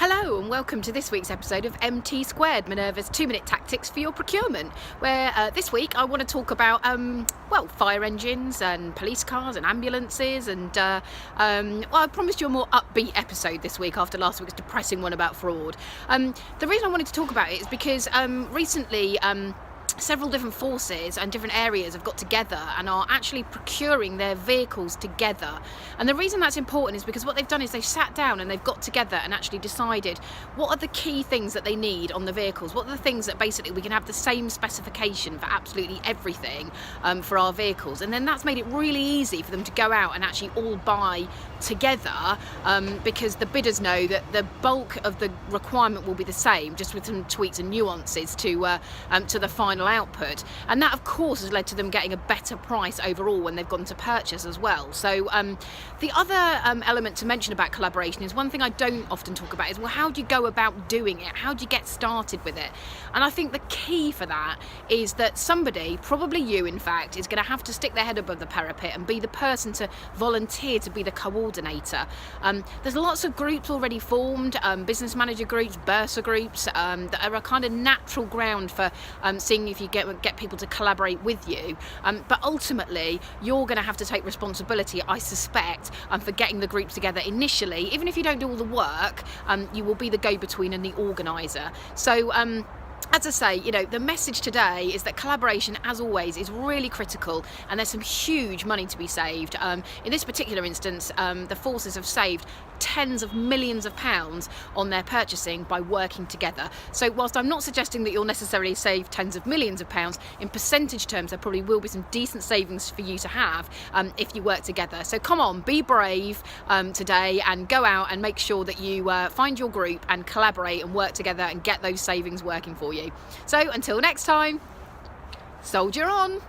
Hello and welcome to this week's episode of MT2, Minerva's 2-minute tactics for your procurement, where this week I want to talk about, fire engines and police cars and ambulances and, I promised you a more upbeat episode this week after last week's depressing one about fraud. The reason I wanted to talk about it is because recently several different forces and different areas have got together and are actually procuring their vehicles together. And the reason that's important is because what they've done is they've sat down and they've got together and actually decided what are the key things that they need on the vehicles, what are the things that basically we can have the same specification for absolutely everything for our vehicles. And then that's made it really easy for them to go out and actually all buy together because the bidders know that the bulk of the requirement will be the same, just with some tweaks and nuances to the final output. And that of course has led to them getting a better price overall when they've gone to purchase as well. So the other element to mention about collaboration is one thing I don't often talk about is, well, how do you go about doing it? How do you get started with it? And I think the key for that is that somebody, probably you in fact, is going to have to stick their head above the parapet and be the person to volunteer to be the coordinator. There's lots of groups already formed, business manager groups, bursa groups, that are a kind of natural ground for seeing if you get people to collaborate with you. But ultimately, you're going to have to take responsibility, I suspect, for getting the groups together initially. Even if you don't do all the work, you will be the go-between and the organiser. So as I say, the message today is that collaboration, as always, is really critical, and there's some huge money to be saved. In this particular instance, the forces have saved tens of millions of pounds on their purchasing by working together. So whilst I'm not suggesting that you'll necessarily save tens of millions of pounds, in percentage terms there probably will be some decent savings for you to have if you work together. So come on, be brave today and go out and make sure that you find your group and collaborate and work together and get those savings working for you. So until next time, soldier on.